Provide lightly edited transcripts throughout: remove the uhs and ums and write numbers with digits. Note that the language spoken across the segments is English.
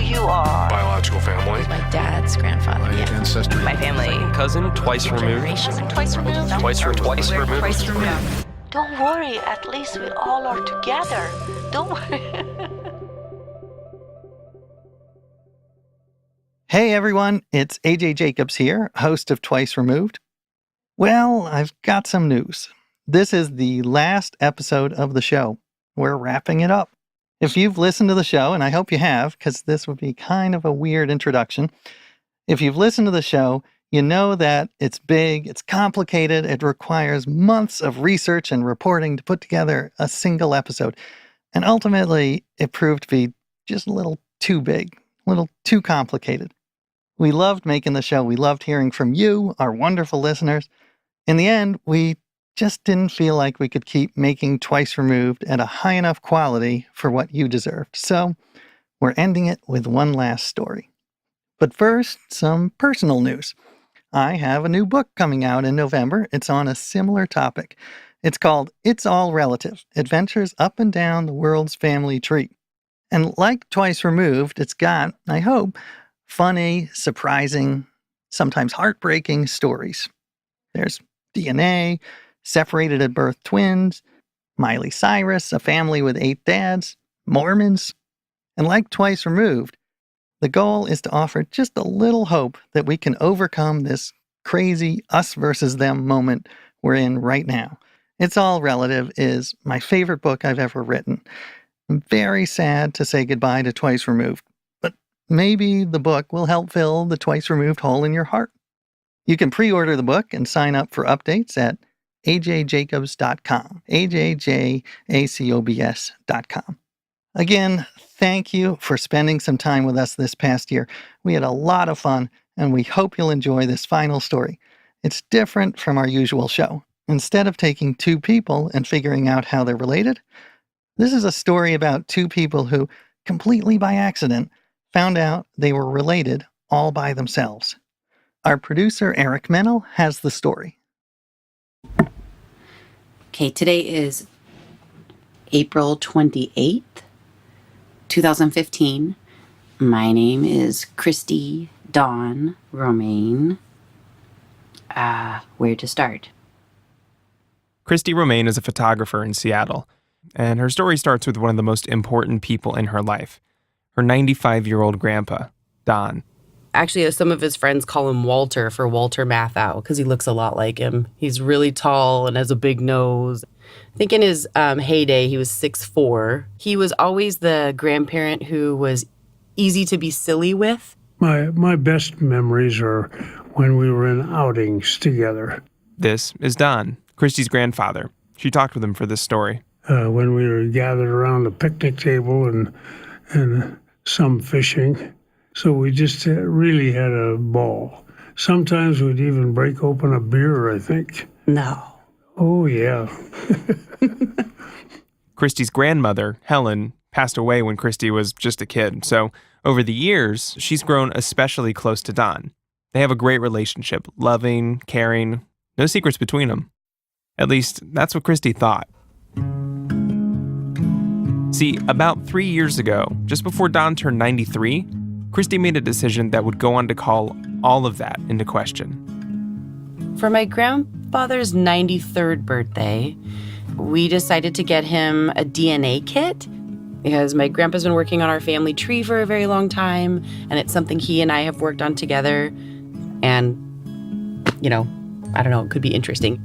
you are? Biological family. My dad's grandfather. My ancestry. My family. Cousin, twice removed. Twice removed. Twice removed. Don't worry, at least we all are together. Don't worry. Hey everyone, it's AJ Jacobs here, host of Twice Removed. Well, I've got some news. This is the last episode of the show. We're wrapping it up. If you've listened to the show, and I hope you have, because this would be kind of a weird introduction. If you've listened to the show, you know that it's big, it's complicated, it requires months of research and reporting to put together a single episode. And ultimately, it proved to be just a little too big, a little too complicated. We loved making the show. We loved hearing from you, our wonderful listeners. In the end, we just didn't feel like we could keep making Twice Removed at a high enough quality for what you deserved. So we're ending it with one last story. But first, some personal news. I have a new book coming out in November. It's on a similar topic. It's called It's All Relative: Adventures Up and Down the World's Family Tree. And like Twice Removed, it's got, I hope, funny, surprising, sometimes heartbreaking stories. There's DNA, separated at birth twins, Miley Cyrus, a family with 8 dads, Mormons. And like Twice Removed, the goal is to offer just a little hope that we can overcome this crazy us versus them moment we're in right now. It's All Relative is my favorite book I've ever written. I'm very sad to say goodbye to Twice Removed. Maybe the book will help fill the Twice Removed hole in your heart. You can pre-order the book and sign up for updates at ajjacobs.com, ajjacobs.com. Again, thank you for spending some time with us this past year. We had a lot of fun, and we hope you'll enjoy this final story. It's different from our usual show. Instead of taking 2 people and figuring out how they're related, this is a story about 2 people who, completely by accident, found out they were related all by themselves. Our producer, Eric Mennel, has the story. Okay, today is April 28th, 2015. My name is Christy Dawn Romaine. Where to start? Christy Romaine is a photographer in Seattle, and her story starts with one of the most important people in her life. Her 95-year-old grandpa, Don. Actually, some of his friends call him Walter for Walter Matthau because he looks a lot like him. He's really tall and has a big nose. I think in his heyday, he was 6'4". He was always the grandparent who was easy to be silly with. My best memories are when we were in outings together. This is Don, Christy's grandfather. She talked with him for this story. When we were gathered around the picnic table and some fishing. So we just really had a ball. Sometimes we'd even break open a beer, I think. No. Oh, yeah. Christy's grandmother, Helen, passed away when Christy was just a kid. So over the years, she's grown especially close to Don. They have a great relationship, loving, caring, no secrets between them. At least, that's what Christy thought. See, about 3 years ago, just before Don turned 93, Christy made a decision that would go on to call all of that into question. For my grandfather's 93rd birthday, we decided to get him a DNA kit because my grandpa's been working on our family tree for a very long time, and it's something he and I have worked on together. And, I don't know, it could be interesting.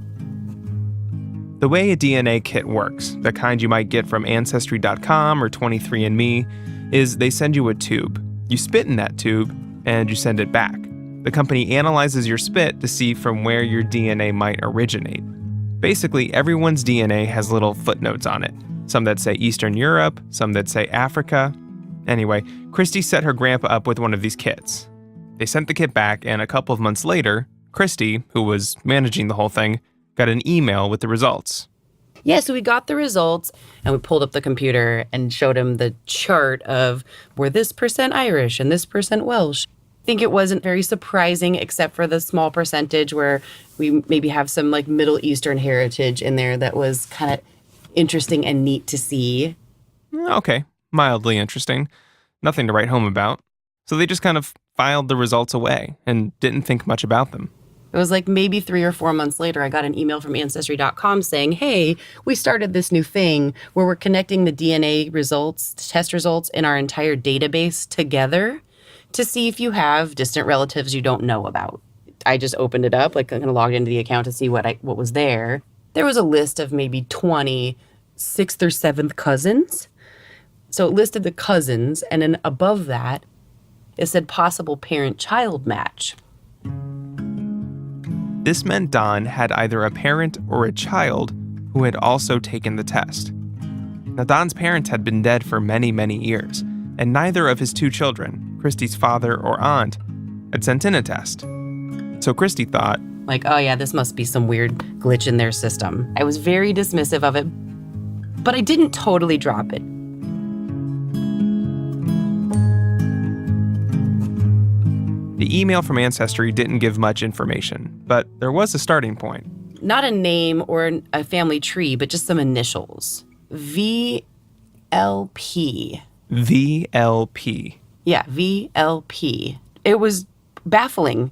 The way a DNA kit works, the kind you might get from Ancestry.com or 23andMe, is they send you a tube. You spit in that tube, and you send it back. The company analyzes your spit to see from where your DNA might originate. Basically, everyone's DNA has little footnotes on it. Some that say Eastern Europe, some that say Africa. Anyway, Christy set her grandpa up with one of these kits. They sent the kit back, and a couple of months later, Christy, who was managing the whole thing, got an email with the results. Yeah, so we got the results and we pulled up the computer and showed him the chart of we're this percent Irish and this percent Welsh. I think it wasn't very surprising except for the small percentage where we maybe have some like Middle Eastern heritage in there that was kind of interesting and neat to see. Okay, mildly interesting. Nothing to write home about. So they just kind of filed the results away and didn't think much about them. It was like maybe 3 or 4 months later, I got an email from Ancestry.com saying, hey, we started this new thing where we're connecting the DNA results, test results in our entire database together to see if you have distant relatives you don't know about. I just opened it up, like kind of logged into the account to see what was there. There was a list of maybe 20 6th or 7th cousins. So it listed the cousins, and then above that, it said possible parent-child match. This meant Don had either a parent or a child who had also taken the test. Now, Don's parents had been dead for many, many years, and neither of his 2 children, Christy's father or aunt, had sent in a test. So Christy thought, like, oh yeah, this must be some weird glitch in their system. I was very dismissive of it, but I didn't totally drop it. The email from Ancestry didn't give much information, but there was a starting point. Not a name or a family tree, but just some initials. VLP. VLP. Yeah, VLP. It was baffling.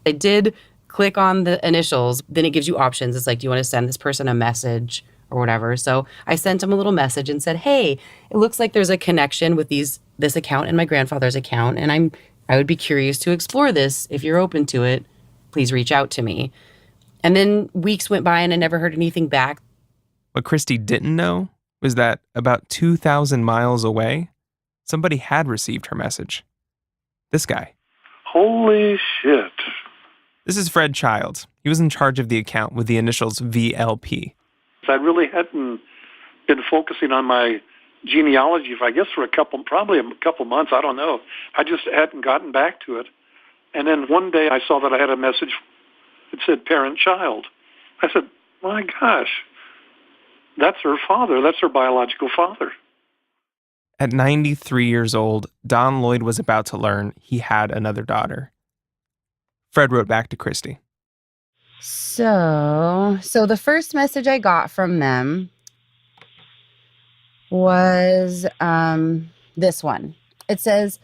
I did click on the initials, then it gives you options. It's like, do you want to send this person a message or whatever? So I sent him a little message and said, hey, it looks like there's a connection with this account and my grandfather's account, and I would be curious to explore this. If you're open to it, please reach out to me. And then weeks went by and I never heard anything back. What Christy didn't know was that about 2,000 miles away, somebody had received her message. This guy. Holy shit. This is Fred Childs. He was in charge of the account with the initials VLP. I really hadn't been focusing on my genealogy, for probably a couple months, I don't know. I just hadn't gotten back to it. And then one day I saw that I had a message that said parent-child. I said, my gosh, that's her father. That's her biological father. At 93 years old, Don Lloyd was about to learn he had another daughter. Fred wrote back to Christy. So the first message I got from them was this one. It says,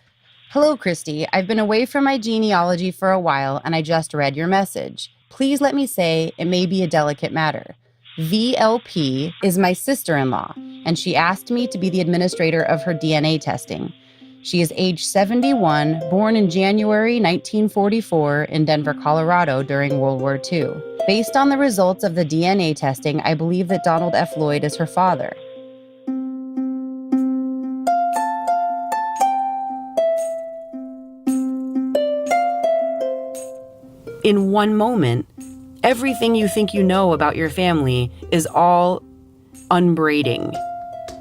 hello, Christy. I've been away from my genealogy for a while, and I just read your message. Please let me say it may be a delicate matter. VLP is my sister-in-law, and she asked me to be the administrator of her DNA testing. She is age 71, born in January 1944 in Denver, Colorado during World War II. Based on the results of the DNA testing, I believe that Donald F. Lloyd is her father. In one moment, everything you think you know about your family is all unbraiding.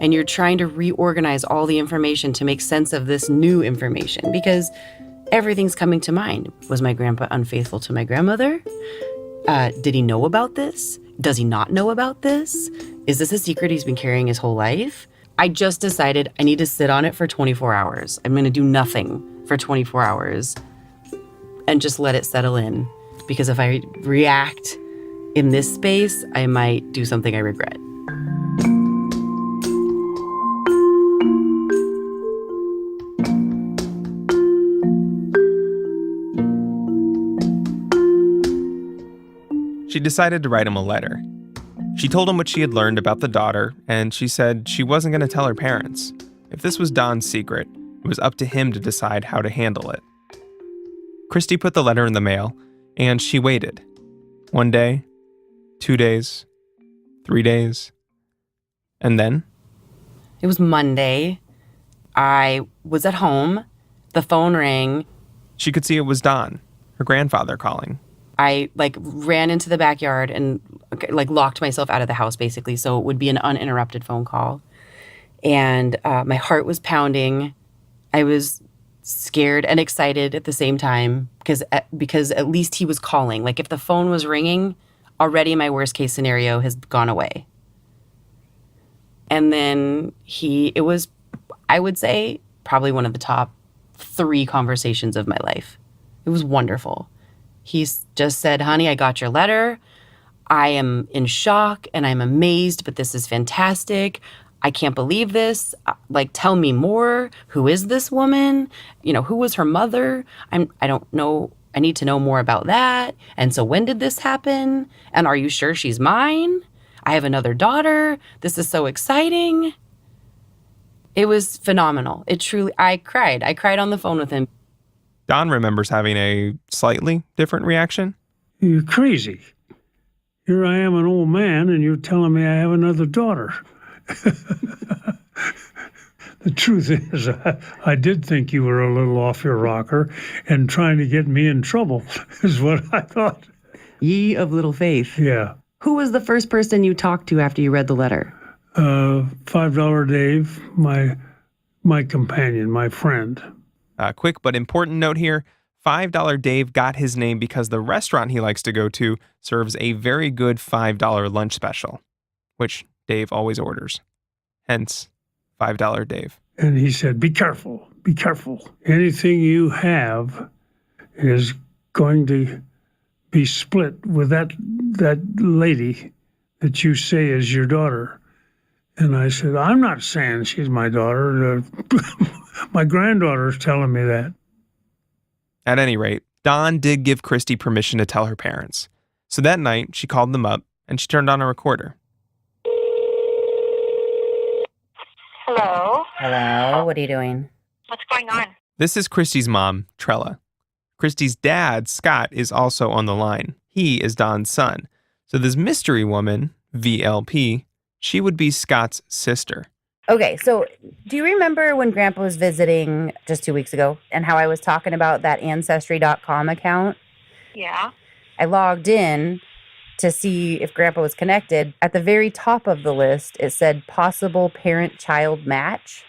And you're trying to reorganize all the information to make sense of this new information because everything's coming to mind. Was my grandpa unfaithful to my grandmother? Did he know about this? Does he not know about this? Is this a secret he's been carrying his whole life? I just decided I need to sit on it for 24 hours. I'm going to do nothing for 24 hours and just let it settle in. Because if I react in this space, I might do something I regret. She decided to write him a letter. She told him what she had learned about the daughter, and she said she wasn't going to tell her parents. If this was Don's secret, it was up to him to decide how to handle it. Christy put the letter in the mail, and she waited. 1 day, 2 days, 3 days, and then? It was Monday. I was at home. The phone rang. She could see it was Don, her grandfather, calling. I ran into the backyard and locked myself out of the house basically, so it would be an uninterrupted phone call. And my heart was pounding. I was scared and excited at the same time because at least he was calling. Like if the phone was ringing, already my worst case scenario has gone away. And then it was, I would say, probably one of the top 3 conversations of my life. It was wonderful. He just said, honey, I got your letter. I am in shock and I'm amazed, but this is fantastic. I can't believe this. Like, tell me more. Who is this woman? Who was her mother? I don't know. I need to know more about that. And so when did this happen? And are you sure she's mine? I have another daughter. This is so exciting. It was phenomenal. I cried. I cried on the phone with him. Don remembers having a slightly different reaction. You're crazy. Here I am, an old man, and you're telling me I have another daughter. The truth is, I did think you were a little off your rocker and trying to get me in trouble is what I thought. Ye of little faith. Yeah. Who was the first person you talked to after you read the letter? $5 Dave, my companion, my friend. A quick but important note here. $5 Dave got his name because the restaurant he likes to go to serves a very good $5 lunch special, which Dave always orders. Hence, $5 Dave. And he said, be careful, be careful. Anything you have is going to be split with that lady that you say is your daughter. And I said, I'm not saying she's my daughter. My granddaughter's telling me that. At any rate, Dawn did give Christy permission to tell her parents. So that night, she called them up and she turned on a recorder. Hello? Hello, what are you doing? What's going on? This is Christy's mom, Trella. Christy's dad, Scott, is also on the line. He is Don's son. So this mystery woman, VLP, she would be Scott's sister. Okay, so do you remember when Grandpa was visiting just 2 weeks ago and how I was talking about that Ancestry.com account? Yeah. I logged in to see if Grandpa was connected. At the very top of the list, it said possible parent-child match.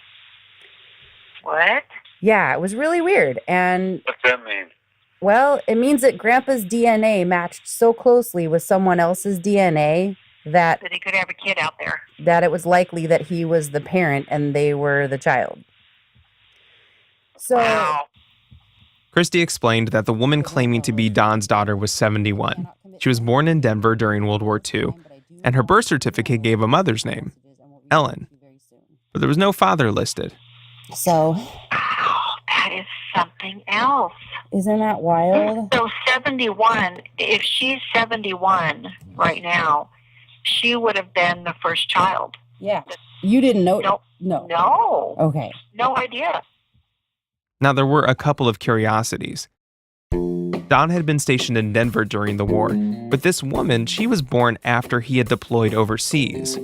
What? Yeah, it was really weird. And What's that mean? well, it means that Grandpa's DNA matched so closely with someone else's DNA that That he could have a kid out there. it was likely that he was the parent and they were the child. So, Wow. Christy explained that the woman claiming to be Don's daughter was 71. She was born in Denver during World War II, and her birth certificate gave a mother's name, Ellen. But there was no father listed. So, Wow, that is something else. isn't that wild? So 71, if she's 71 right now, she would have been the first child. Yeah. You didn't know? No. No. No. Okay. No idea. Now, there were a couple of curiosities. Don had been stationed in Denver during the war, but this woman, she was born after he had deployed overseas.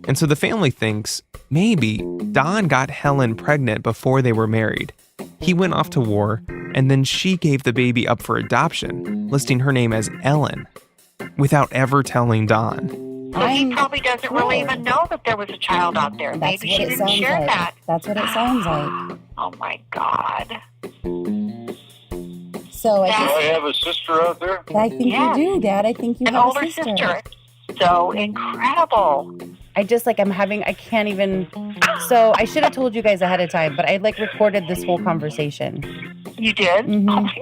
And so the family thinks maybe Don got Helen pregnant before they were married. He went off to war, and then she gave the baby up for adoption, listing her name as Ellen, without ever telling Don. So he probably doesn't really even know that there was a child out there. Maybe she didn't share that. That's what it sounds like. Oh my God. So Do I have a sister out there? I think Yes. you do, Dad. I think you An have older a sister. So incredible. I can't even. So I should have told you guys ahead of time, but I recorded this whole conversation. You did? Mhm. Oh my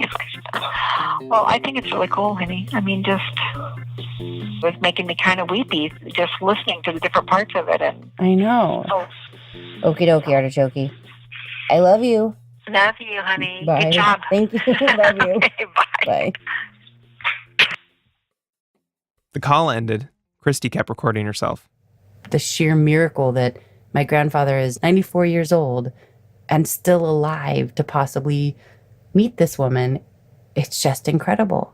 gosh. Well, I think it's really cool, honey. I mean, it was making me kind of weepy just listening to the different parts of it. And I know. oh, Okie dokie, artichoke. I love you. love you, honey. Bye. Good job. Thank you. Love you. Okay, bye. Bye. The call ended. Christy kept recording herself. The sheer miracle that my grandfather is 94 years old and still alive to possibly meet this woman, it's just incredible.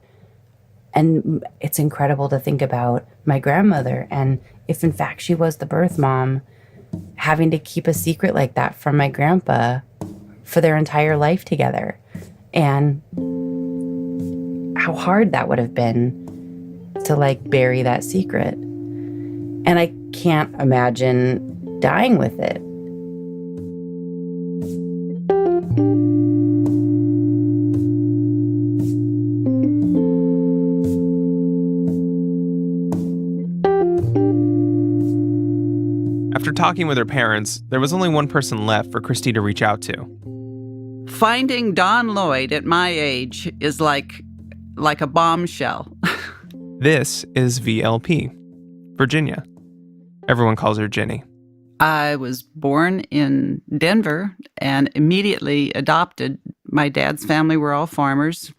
And it's incredible to think about my grandmother, and if in fact she was the birth mom, having to keep a secret like that from my grandpa for their entire life together. And how hard that would have been to bury that secret. And I can't imagine dying with it. After talking with her parents, there was only one person left for Christy to reach out to. Finding Don Lloyd at my age is like a bombshell. This is VLP, Virginia. Everyone calls her Ginny. I was born in Denver and immediately adopted. My dad's family were all farmers.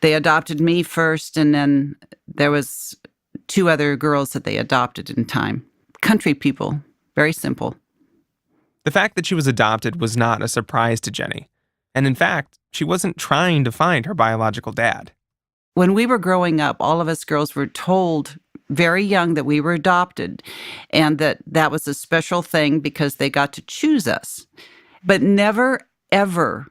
They adopted me first, and then there was 2 other girls that they adopted in time. Country people, very simple. The fact that she was adopted was not a surprise to Jenny. And in fact, she wasn't trying to find her biological dad. When we were growing up, all of us girls were told very young that we were adopted and that was a special thing because they got to choose us. But never, ever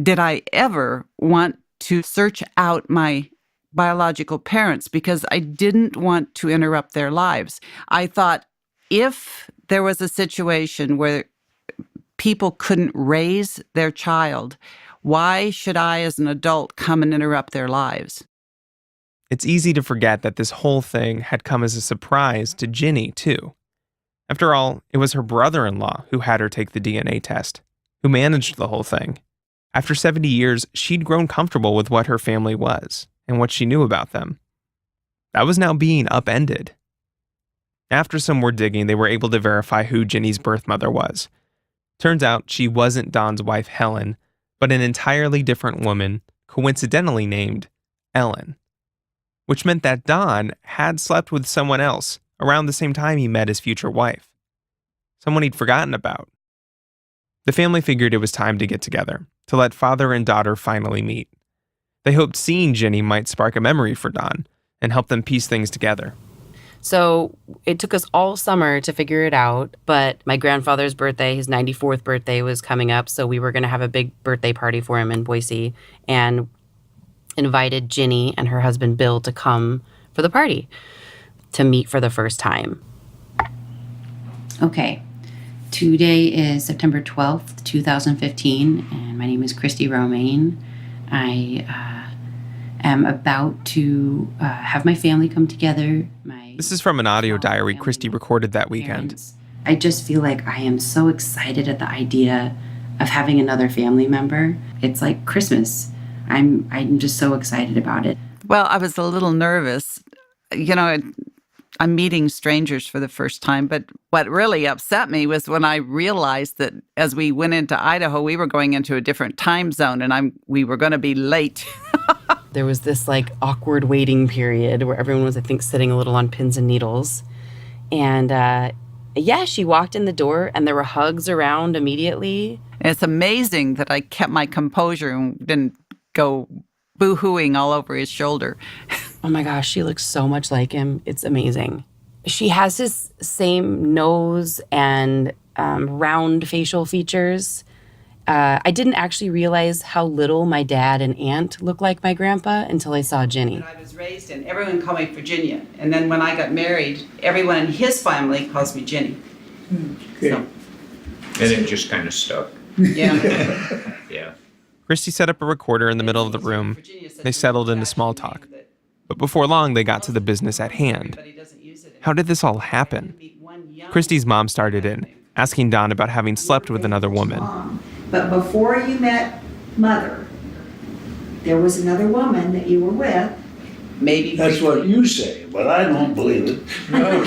did I ever want to search out my biological parents because I didn't want to interrupt their lives. I thought if there was a situation where people couldn't raise their child, why should I as an adult come and interrupt their lives? It's easy to forget that this whole thing had come as a surprise to Ginny, too. After all, it was her brother-in-law who had her take the DNA test, who managed the whole thing. After 70 years, she'd grown comfortable with what her family was and what she knew about them. That was now being upended. After some more digging, they were able to verify who Ginny's birth mother was. Turns out she wasn't Don's wife, Helen, but an entirely different woman, coincidentally named Ellen. Which meant that Don had slept with someone else around the same time he met his future wife. Someone he'd forgotten about. The family figured it was time to get together, to let father and daughter finally meet. They hoped seeing Ginny might spark a memory for Don and help them piece things together. So it took us all summer to figure it out, but my grandfather's birthday, his 94th birthday, was coming up, so we were going to have a big birthday party for him in Boise and invited Ginny and her husband Bill to come for the party to meet for the first time. Okay, today is September 12th, 2015, and my name is Christy Romaine. I am about to have my family come together. This is from an audio diary Christy recorded that weekend. I just feel like I am so excited at the idea of having another family member. It's like Christmas. I'm just so excited about it. Well, I was a little nervous. You know, I'm meeting strangers for the first time, but what really upset me was when I realized that as we went into Idaho, we were going into a different time zone and we were going to be late. There was this like awkward waiting period where everyone was, I think, sitting a little on pins and needles. And she walked in the door and there were hugs around immediately. And it's amazing that I kept my composure and didn't go boo-hooing all over his shoulder. Oh my gosh, she looks so much like him. It's amazing. She has his same nose and round facial features. I didn't actually realize how little my dad and aunt look like my grandpa until I saw Ginny. I was raised in, everyone called me Virginia. And then when I got married, everyone in his family calls me Ginny. Okay. So, And it just kind of stuck. yeah. Yeah. Christy set up a recorder in the middle of the room. They settled into small talk. But before long, they got to the business at hand. How did this all happen? Christy's mom started in, asking Don about having slept with another woman. But before you met Mother, there was another woman that you were with. Maybe. That's what you say, but I don't believe it. Well,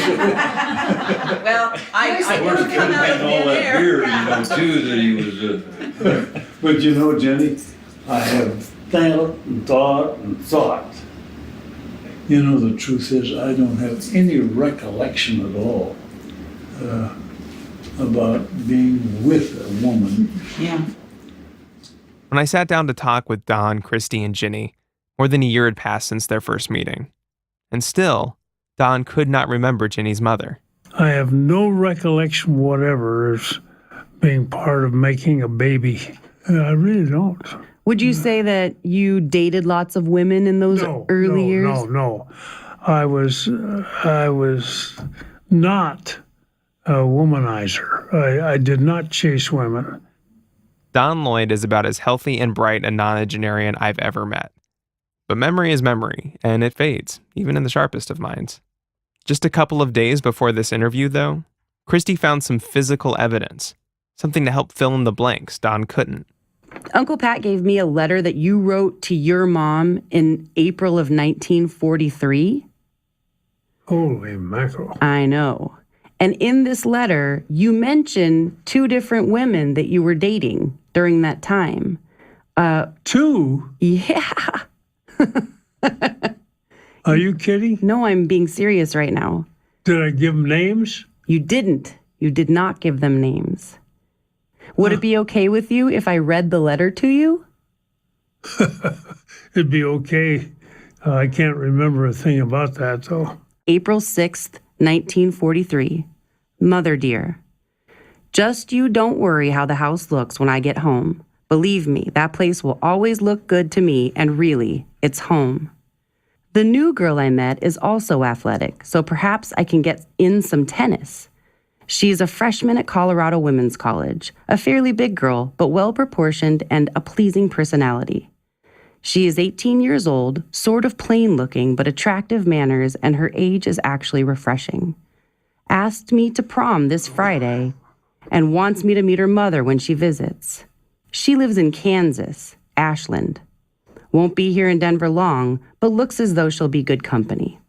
I never come out of thin air. Too, that he was. But you know, Jenny, I have thought and thought and thought. You know, the truth is, I don't have any recollection at all about being with a woman. Yeah. When I sat down to talk with Don, Christy, and Ginny, more than a year had passed since their first meeting. And still, Don could not remember Ginny's mother. I have no recollection whatever as being part of making a baby. I really don't. Would you say that you dated lots of women in those early years? No. I was not a womanizer. I did not chase women. Don Lloyd is about as healthy and bright a nonagenarian I've ever met. But memory is memory, and it fades, even in the sharpest of minds. Just a couple of days before this interview, though, Christy found some physical evidence, something to help fill in the blanks Don couldn't. Uncle Pat gave me a letter that you wrote to your mom in April of 1943. Holy mackerel. I know. And in this letter, you mention 2 different women that you were dating during that time. 2? Yeah. Are you kidding? No, I'm being serious right now. Did I give them names? You didn't. You did not give them names. Would it be okay with you if I read the letter to you? It'd be okay. I can't remember a thing about that, though. April 6th, 1943. Mother dear, just you don't worry how the house looks when I get home. Believe me, that place will always look good to me, and really, it's home. The new girl I met is also athletic, so perhaps I can get in some tennis. She's a freshman at Colorado Women's College, a fairly big girl, but well-proportioned and a pleasing personality. She is 18 years old, sort of plain-looking, but attractive manners, and her age is actually refreshing. Asked me to prom this Friday and wants me to meet her mother when she visits. She lives in Kansas, Ashland. Won't be here in Denver long, but looks as though she'll be good company.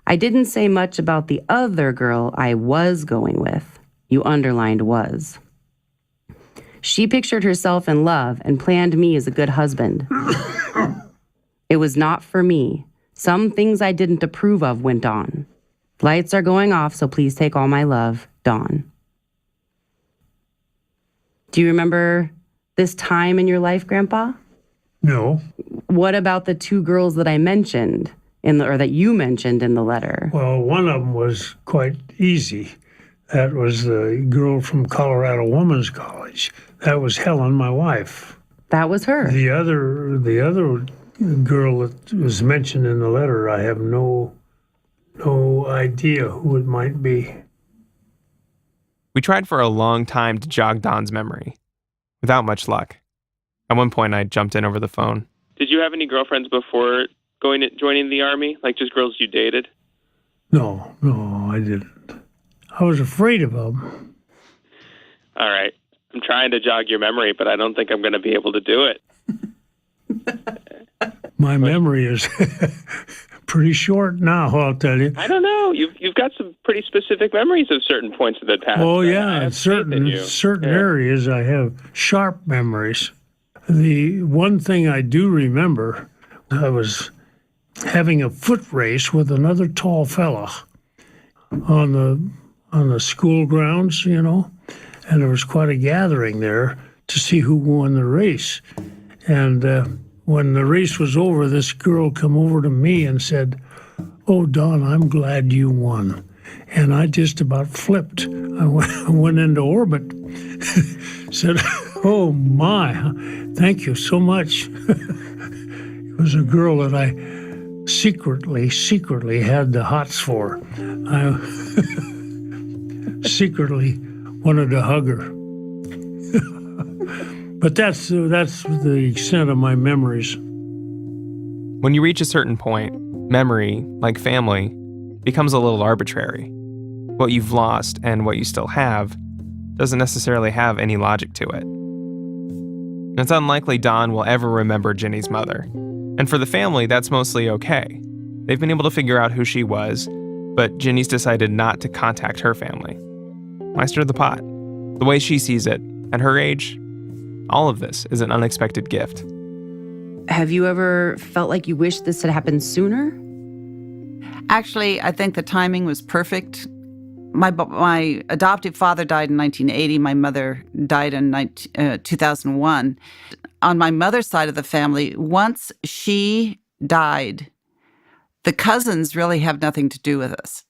I didn't say much about the other girl I was going with. You underlined was. She pictured herself in love and planned me as a good husband. It was not for me. Some things I didn't approve of went on. Lights are going off, so please take all my love, Dawn. Do you remember this time in your life, Grandpa? No. What about the 2 girls that I mentioned or that you mentioned in the letter? Well, one of them was quite easy. That was the girl from Colorado Women's College. That was Helen, my wife. That was her. The other girl that was mentioned in the letter, I have no idea who it might be. We tried for a long time to jog Don's memory, without much luck. At one point, I jumped in over the phone. Did you have any girlfriends before joining the Army? Like just girls you dated? No, I didn't. I was afraid of them. All right. I'm trying to jog your memory, but I don't think I'm going to be able to do it. My memory is pretty short now, I'll tell you. I don't know. You've got some pretty specific memories of certain points in the past. Oh, yeah. In certain areas, I have sharp memories. The one thing I do remember, I was having a foot race with another tall fella on the school grounds, and there was quite a gathering there to see who won the race. And when the race was over, this girl come over to me and said, "Oh, Don, I'm glad you won." And I just about flipped. I went into orbit. Said, "Oh, my, thank you so much." It was a girl that I secretly had the hots for. I secretly wanted to hug her. But that's the extent of my memories. When you reach a certain point, memory, like family, becomes a little arbitrary. What you've lost and what you still have doesn't necessarily have any logic to it. It's unlikely Don will ever remember Ginny's mother. And for the family, that's mostly okay. They've been able to figure out who she was, but Ginny's decided not to contact her family. Why stir the pot? The way she sees it, at her age, all of this is an unexpected gift. Have you ever felt like you wish this had happened sooner? Actually, I think the timing was perfect. My adoptive father died in 1980. My mother died in 2001. On my mother's side of the family, once she died, the cousins really have nothing to do with us,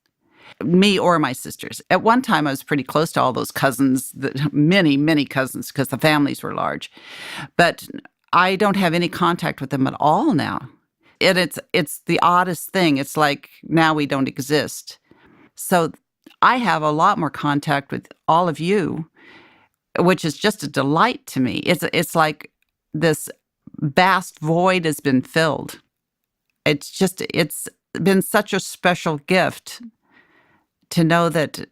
me or my sisters. At one time, I was pretty close to all those cousins, many cousins, because the families were large. But I don't have any contact with them at all now. And it's the oddest thing. It's like now we don't exist. So I have a lot more contact with all of you, which is just a delight to me. It's like this vast void has been filled. It's been such a special gift to know that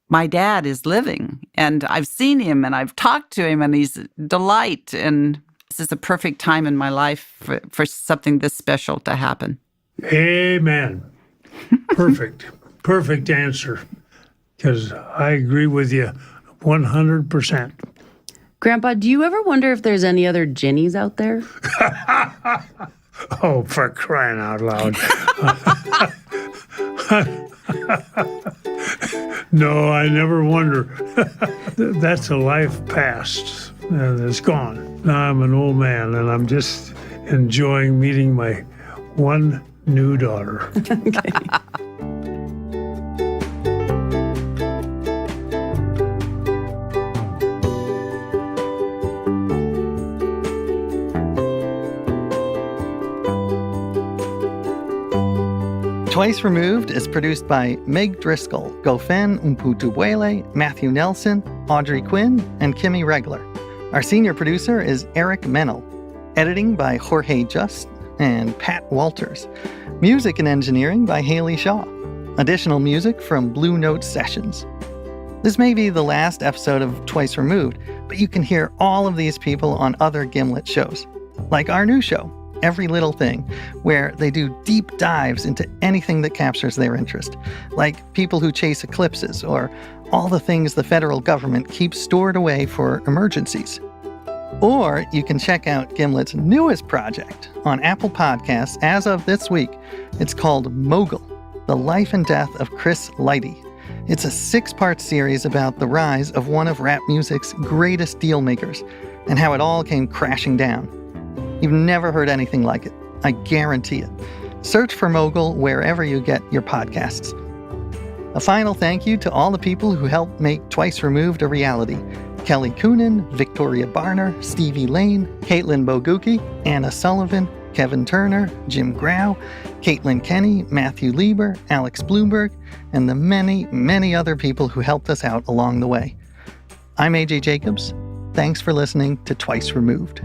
my dad is living, and I've seen him and I've talked to him, and he's a delight. And this is a perfect time in my life for something this special to happen. Amen. Perfect. perfect answer, because I agree with you 100%. Grandpa, do you ever wonder if there's any other Ginnys out there? Oh, for crying out loud. No, I never wonder. That's a life past, and it's gone. Now I'm an old man, and I'm just enjoying meeting my one new daughter. Twice Removed is produced by Meg Driscoll, Gofen Umputuwele, Matthew Nelson, Audrey Quinn, and Kimmy Regler. Our senior producer is Eric Mennel. Editing by Jorge Just and Pat Walters. Music and engineering by Haley Shaw. Additional music from Blue Note Sessions. This may be the last episode of Twice Removed, but you can hear all of these people on other Gimlet shows, like our new show, Every Little Thing, where they do deep dives into anything that captures their interest, like people who chase eclipses or all the things the federal government keeps stored away for emergencies. Or you can check out Gimlet's newest project on Apple Podcasts as of this week. It's called Mogul, The Life and Death of Chris Lighty. It's a 6-part series about the rise of one of rap music's greatest deal makers and how it all came crashing down. You've never heard anything like it. I guarantee it. Search for Mogul wherever you get your podcasts. A final thank you to all the people who helped make Twice Removed a reality. Kelly Coonan, Victoria Barner, Stevie Lane, Caitlin Boguki, Anna Sullivan, Kevin Turner, Jim Grau, Caitlin Kenny, Matthew Lieber, Alex Bloomberg, and the many, many other people who helped us out along the way. I'm AJ Jacobs. Thanks for listening to Twice Removed.